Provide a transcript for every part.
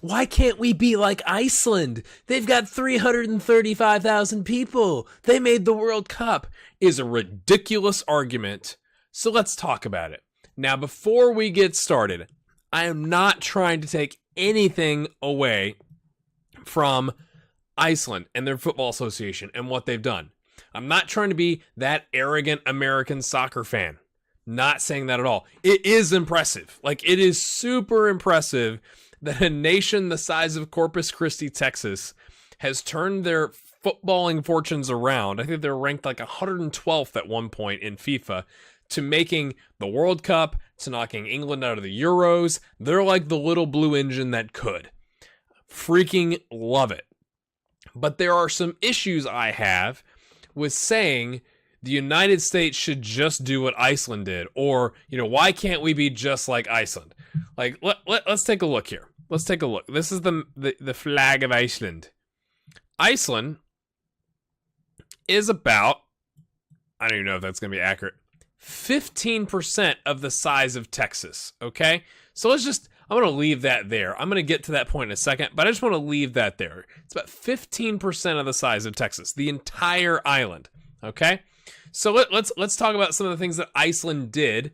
Why can't we be like Iceland? They've got 335,000 people. They made the World Cup. Is a ridiculous argument. So let's talk about it. Now, before we get started, I am not trying to take anything away from Iceland and their football association and what they've done. I'm not trying to be that arrogant American soccer fan. Not saying that at all. It is impressive. Like, it is super impressive that a nation the size of Corpus Christi, Texas, has turned their footballing fortunes around. I think they're ranked like 112th at one point in FIFA, to making the World Cup, to knocking England out of the Euros. They're like the little blue engine that could. Freaking love it. But there are some issues I have with saying the United States should just do what Iceland did, or, why can't we be just like Iceland? Like, let's take a look here. Let's take a look. This is the flag of Iceland. Iceland is about, I don't even know if that's going to be accurate, 15% of the size of Texas, okay? So I'm going to leave that there. I'm going to get to that point in a second, but I just want to leave that there. It's about 15% of the size of Texas, the entire island, okay? So let's talk about some of the things that Iceland did,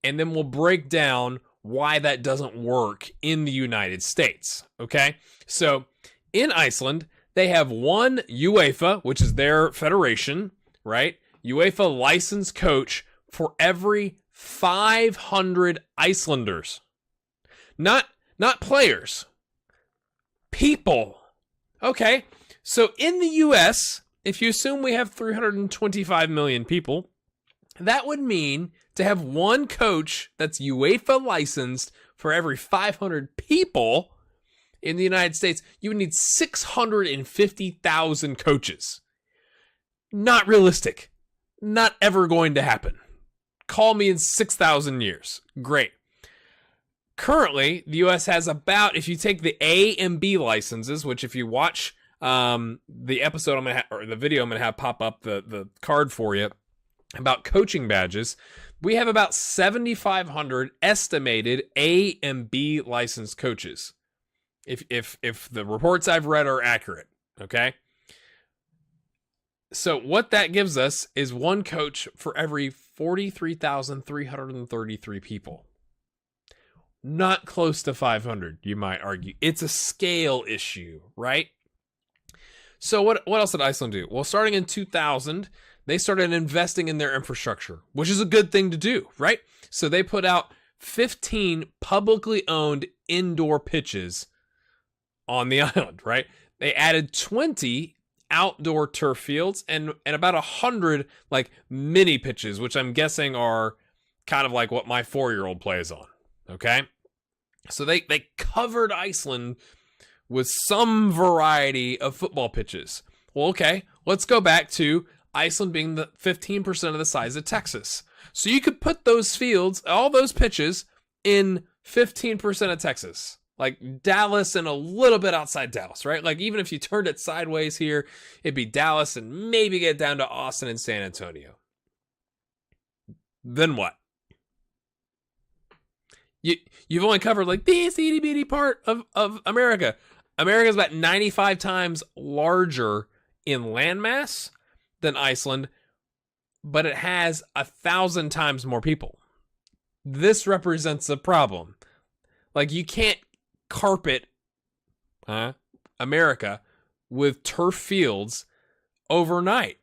and then we'll break down why that doesn't work in the United States, okay? So in Iceland, they have one UEFA, which is their federation, right? UEFA licensed coach for every 500 Icelanders. Not players. People. Okay, so in the U.S., if you assume we have 325 million people, that would mean to have one coach that's UEFA licensed for every 500 people in the United States, you would need 650,000 coaches. Not realistic. Not ever going to happen. Call me in 6,000 years. Great. Currently, the U.S. has about, if you take the A and B licenses, which if you watch the episode or the video I'm gonna have pop up the card for you about coaching badges, we have about 7,500 estimated A and B licensed coaches. If the reports I've read are accurate, okay? So what that gives us is one coach for every 43,333 people. Not close to 500, you might argue. It's a scale issue, right? So what else did Iceland do? Well, starting in 2000, they started investing in their infrastructure, which is a good thing to do, right? So they put out 15 publicly owned indoor pitches on the island, right? They added 20 outdoor turf fields and about 100 like mini pitches, which I'm guessing are kind of like what my 4-year-old plays on, okay? So they covered Iceland with some variety of football pitches. Well, okay, let's go back to Iceland being the 15% of the size of Texas. So you could put those fields, all those pitches, in 15% of Texas. Like Dallas and a little bit outside Dallas, right? Like even if you turned it sideways here, it'd be Dallas and maybe get down to Austin and San Antonio. Then what? You've only covered like this itty bitty part of America. America is about 95 times larger in landmass than Iceland, but it has 1,000 times more people. This represents a problem. Like you can't carpet America with turf fields overnight.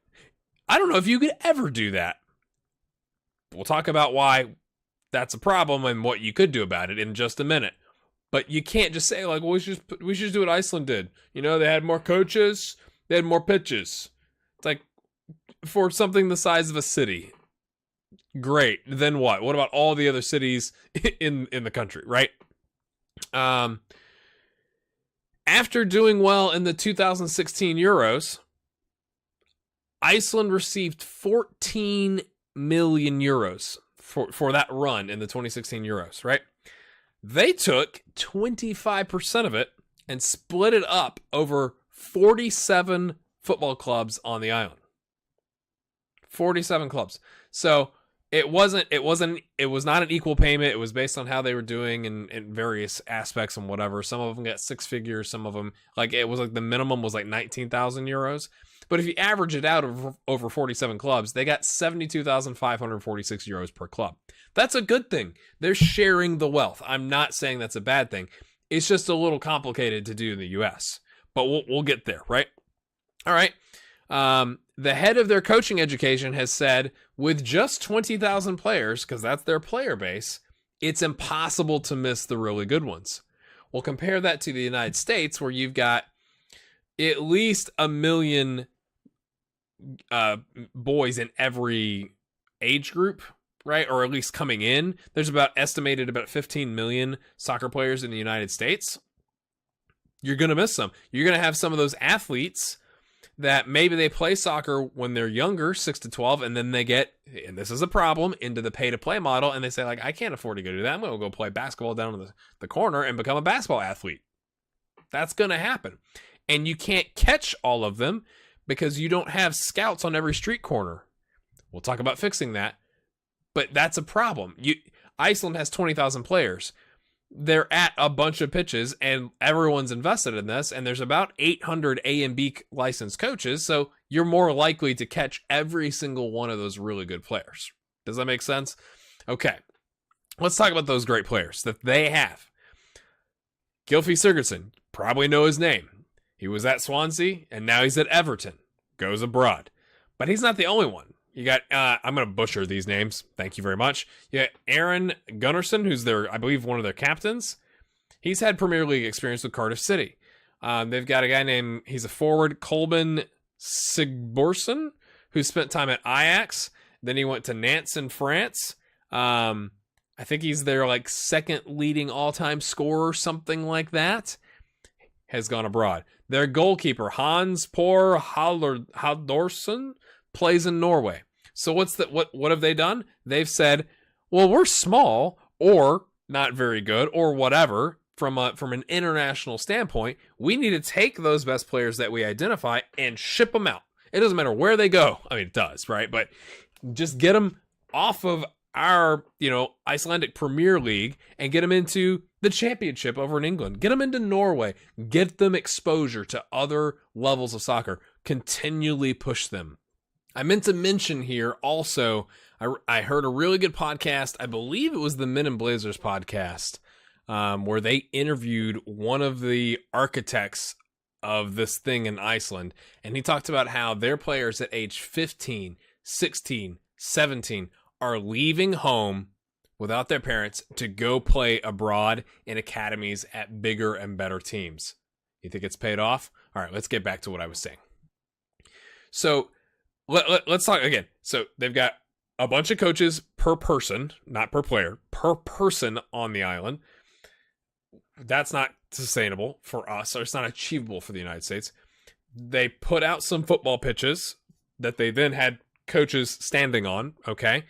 I don't know if you could ever do that. We'll talk about why that's a problem and what you could do about it in just a minute. But you can't just say like, well, we should do what Iceland did. They had more coaches, they had more pitches. It's like for something the size of a city. Great. Then what? What about all the other cities in the country, right? After doing well in the 2016 Euros, Iceland received 14 million euros for that run in the 2016 Euros, right? They took 25% of it and split it up over 47 football clubs on the island. 47 clubs. So It was not an equal payment. It was based on how they were doing in various aspects and whatever. Some of them got 6 figures. Some of them, like, it was like the minimum was like 19,000 euros. But if you average it out over 47 clubs, they got 72,546 euros per club. That's a good thing. They're sharing the wealth. I'm not saying that's a bad thing. It's just a little complicated to do in the U.S. But we'll get there, right? All right. The head of their coaching education has said, with just 20,000 players, because that's their player base, it's impossible to miss the really good ones. Well, compare that to the United States, where you've got at least 1 million boys in every age group, right? Or at least coming in. There's estimated about 15 million soccer players in the United States. You're going to miss some. You're going to have some of those athletes that maybe they play soccer when they're younger, 6 to 12, and then they get, and this is a problem, into the pay-to-play model, and they say, like, I can't afford to go do that. I'm going to go play basketball down in the corner and become a basketball athlete. That's going to happen. And you can't catch all of them because you don't have scouts on every street corner. We'll talk about fixing that, but that's a problem. Iceland has 20,000 players. They're at a bunch of pitches, and everyone's invested in this, and there's about 800 A and B licensed coaches, so you're more likely to catch every single one of those really good players. Does that make sense? Okay, let's talk about those great players that they have. Gylfi Sigurdsson, probably know his name. He was at Swansea, and now he's at Everton. Goes abroad. But he's not the only one. You got, I'm going to butcher these names. Thank you very much. You got Aaron Gunnarsson, who's I believe, one of their captains. He's had Premier League experience with Cardiff City. They've got a guy named, he's a forward, Kolben Sigborsson, who spent time at Ajax. Then he went to Nantes in France. I think he's their, like, second leading all-time scorer, something like that. Has gone abroad. Their goalkeeper, Hans Por Haldorsson, plays in Norway. So what have they done? They've said, well, we're small or not very good or whatever from an international standpoint. We need to take those best players that we identify and ship them out. It doesn't matter where they go. I mean, it does, right? But just get them off of our, Icelandic Premier League and get them into the championship over in England. Get them into Norway. Get them exposure to other levels of soccer. Continually push them. I meant to mention here also, I heard a really good podcast. I believe it was the Men in Blazers podcast, where they interviewed one of the architects of this thing in Iceland. And he talked about how their players at age 15, 16, 17 are leaving home without their parents to go play abroad in academies at bigger and better teams. You think it's paid off? All right, let's get back to what I was saying. So let's talk again. So they've got a bunch of coaches per person, not per player, per person on the island. That's not sustainable for us, or it's not achievable for the United States. They put out some football pitches that they then had coaches standing on, okay?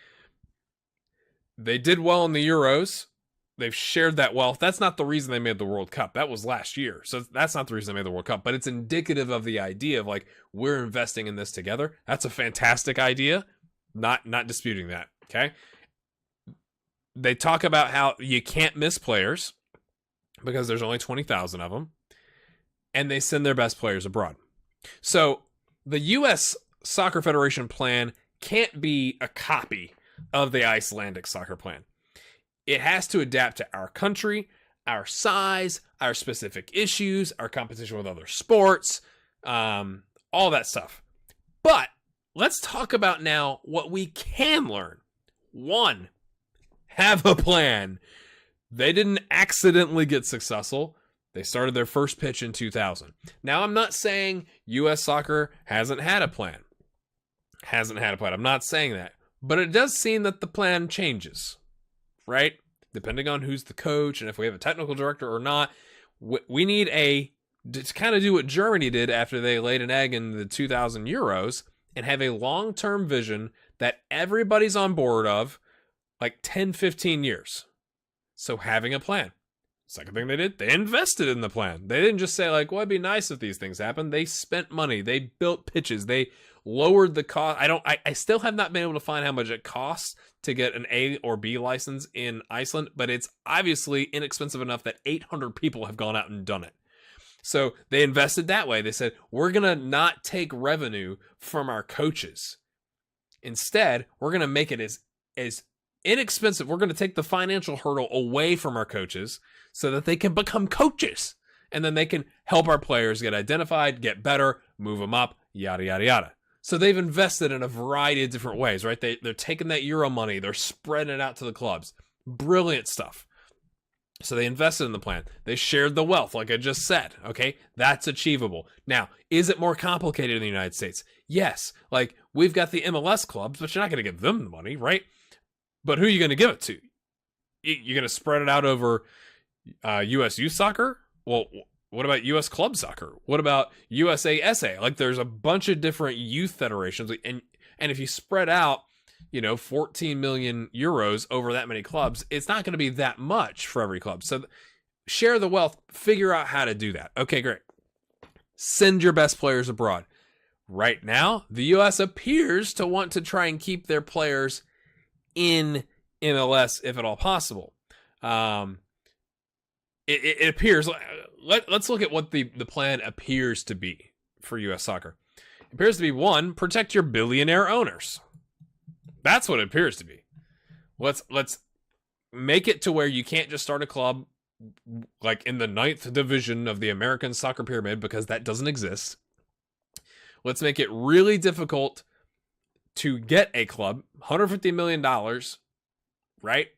They did well in the Euros. They've shared that wealth. That's not the reason they made the World Cup. That was last year. So that's not the reason they made the World Cup. But it's indicative of the idea of, like, we're investing in this together. That's a fantastic idea. Not disputing that, okay? They talk about how you can't miss players because there's only 20,000 of them. And they send their best players abroad. So the U.S. Soccer Federation plan can't be a copy of the Icelandic soccer plan. It has to adapt to our country, our size, our specific issues, our competition with other sports, all that stuff. But let's talk about now what we can learn. 1, have a plan. They didn't accidentally get successful. They started their first pitch in 2000. Now, I'm not saying U.S. soccer hasn't had a plan. I'm not saying that. But it does seem that the plan changes, right? Depending on who's the coach and if we have a technical director or not. We need to kind of do what Germany did after they laid an egg in the 2000 Euros and have a long-term vision that everybody's on board of, like 10, 15 years. So having a plan. Second thing they did, they invested in the plan. They didn't just say, like, well, it'd be nice if these things happened. They spent money. They built pitches. They lowered the cost. I still have not been able to find how much it costs to get an A or B license in Iceland, but it's obviously inexpensive enough that 800 people have gone out and done it. So they invested that way. They said, we're going to not take revenue from our coaches. Instead, we're going to make it as inexpensive. We're going to take the financial hurdle away from our coaches so that they can become coaches. And then they can help our players get identified, get better, move them up, yada, yada, yada. So they've invested in a variety of different ways, right? They're taking that Euro money. They're spreading it out to the clubs. Brilliant stuff. So they invested in the plan. They shared the wealth, like I just said. Okay, that's achievable. Now, is it more complicated in the United States? Yes. Like, we've got the MLS clubs, but you're not going to give them the money, right? But who are you going to give it to? You're going to spread it out over U.S. youth soccer? Well, what about U.S. club soccer? What about USSF? Like, there's a bunch of different youth federations, and if you spread out, 14 million euros over that many clubs, it's not going to be that much for every club. So share the wealth, figure out how to do that. Okay, great. Send your best players abroad. Right now, the U.S. appears to want to try and keep their players in MLS if at all possible. It appears, let's look at what the plan appears to be for U.S. soccer. It appears to be, one, protect your billionaire owners. That's what it appears to be. Let's make it to where you can't just start a club like in the 9th division of the American soccer pyramid, because that doesn't exist. Let's make it really difficult to get a club, $150 million, right?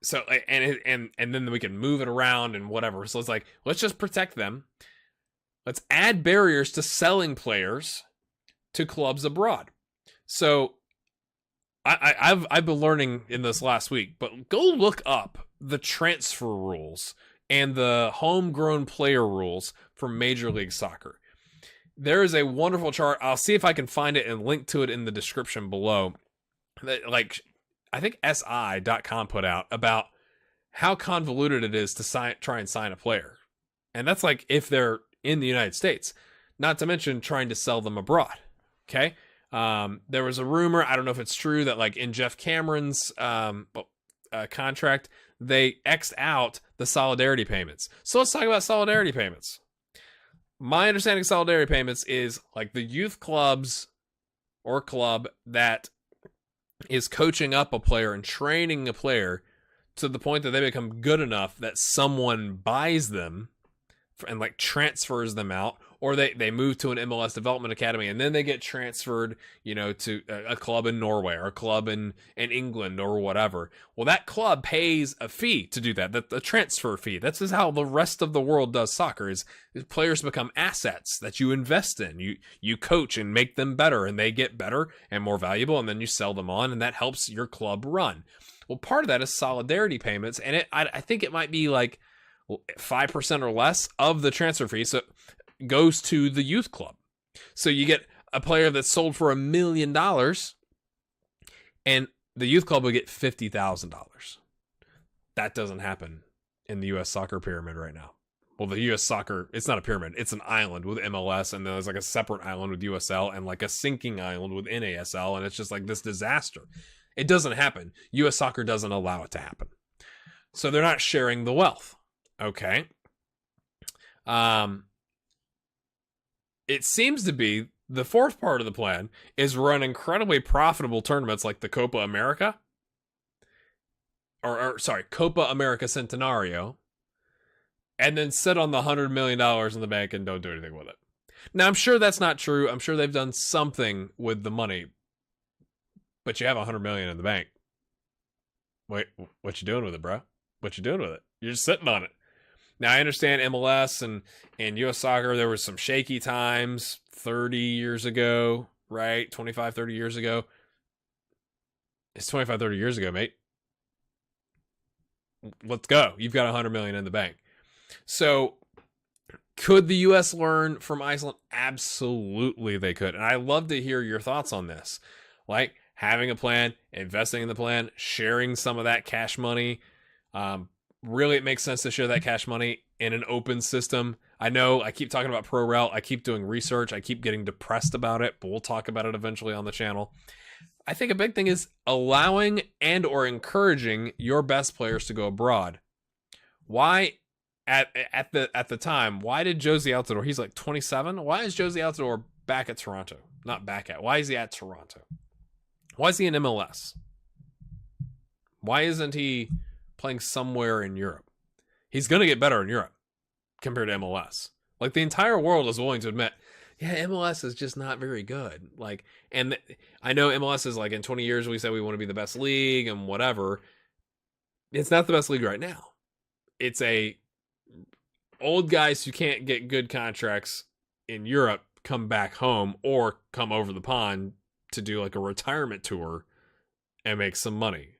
So, and then we can move it around and whatever. So it's like, let's just protect them. Let's add barriers to selling players to clubs abroad. So I've been learning in this last week, but go look up the transfer rules and the homegrown player rules for Major League Soccer. There is a wonderful chart. I'll see if I can find it and link to it in the description below. That, like, I think SI.com put out about how convoluted it is to try and sign a player. And that's like if they're in the United States, not to mention trying to sell them abroad. Okay. There was a rumor, I don't know if it's true, that like in Jeff Cameron's contract, they X'd out the solidarity payments. So let's talk about solidarity payments. My understanding of solidarity payments is like the youth clubs or club that is coaching up a player and training a player to the point that they become good enough that someone buys them and like transfers them out, or they move to an MLS development academy and then they get transferred, to a club in Norway or a club in England or whatever. Well, that club pays a fee to do that, the transfer fee. That's just how the rest of the world does soccer, is players become assets that you invest in. You coach and make them better, and they get better and more valuable, and then you sell them on, and that helps your club run. Well, part of that is solidarity payments, and I think it might be like 5% or less of the transfer fee. So goes to the youth club. So you get a player that's sold for $1 million and the youth club will get $50,000. That doesn't happen in the U.S. soccer pyramid right now. Well, the U.S. soccer, it's not a pyramid. It's an island with MLS, and then there's like a separate island with USL and like a sinking island with NASL, and it's just like this disaster. It doesn't happen. U.S. soccer doesn't allow it to happen. So they're not sharing the wealth. Okay. It seems to be the fourth part of the plan is run incredibly profitable tournaments like the Copa America, Copa America Centenario, and then sit on the $100 million in the bank and don't do anything with it. Now, I'm sure that's not true. I'm sure they've done something with the money, but you have $100 million in the bank. Wait, what you doing with it, bro? What you doing with it? You're just sitting on it. Now, I understand MLS and U.S. soccer, there was some shaky times 30 years ago, right? 25, 30 years ago. It's 25, 30 years ago, mate. Let's go. You've got $100 million in the bank. So could the U.S. learn from Iceland? Absolutely they could. And I love to hear your thoughts on this. Like having a plan, investing in the plan, sharing some of that cash money. Really, it makes sense to share that cash money in an open system. I know I keep talking about pro route. I keep doing research. I keep getting depressed about it, but we'll talk about it eventually on the channel. I think a big thing is allowing and or encouraging your best players to go abroad. Why at the time, why did Josie Altidore, he's like 27? Why is Josie Altidore back at Toronto? Not back at. Why is he at Toronto? Why is he in MLS? Why isn't he playing somewhere in Europe? He's going to get better in Europe compared to MLS. Like, the entire world is willing to admit, yeah, MLS is just not very good. Like, and I know MLS is like, in 20 years, we said we want to be the best league and whatever. It's not the best league right now. It's a old guys who can't get good contracts in Europe come back home or come over the pond to do like a retirement tour and make some money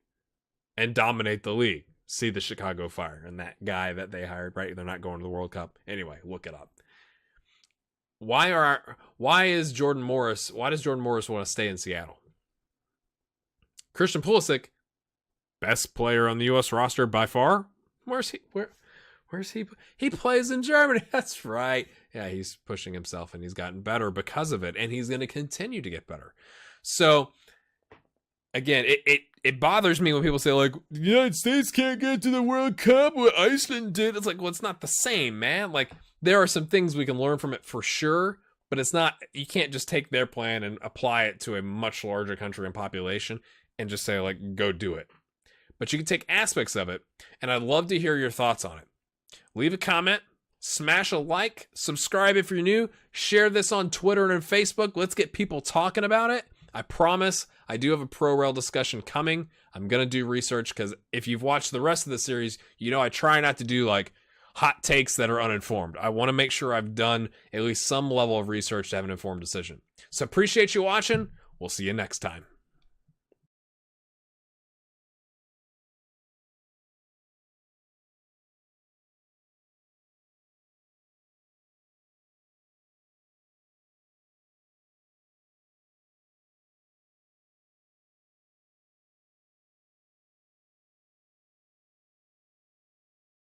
and dominate the league. See the Chicago Fire and that guy that they hired, right? They're not going to the World Cup. Anyway, look it up. Why does Jordan Morris want to stay in Seattle? Christian Pulisic, best player on the US roster by far. Where's he? He plays in Germany. That's right. Yeah, he's pushing himself and he's gotten better because of it, and he's going to continue to get better. So again, it bothers me when people say, like, the United States can't get to the World Cup, what Iceland did. It's like, well, it's not the same, man. Like, there are some things we can learn from it for sure, but it's not, you can't just take their plan and apply it to a much larger country and population and just say, like, go do it. But you can take aspects of it, and I'd love to hear your thoughts on it. Leave a comment, smash a like, subscribe if you're new, share this on Twitter and on Facebook. Let's get people talking about it. I promise I do have a pro rel discussion coming. I'm going to do research because if you've watched the rest of the series, you know I try not to do like hot takes that are uninformed. I want to make sure I've done at least some level of research to have an informed decision. So appreciate you watching. We'll see you next time.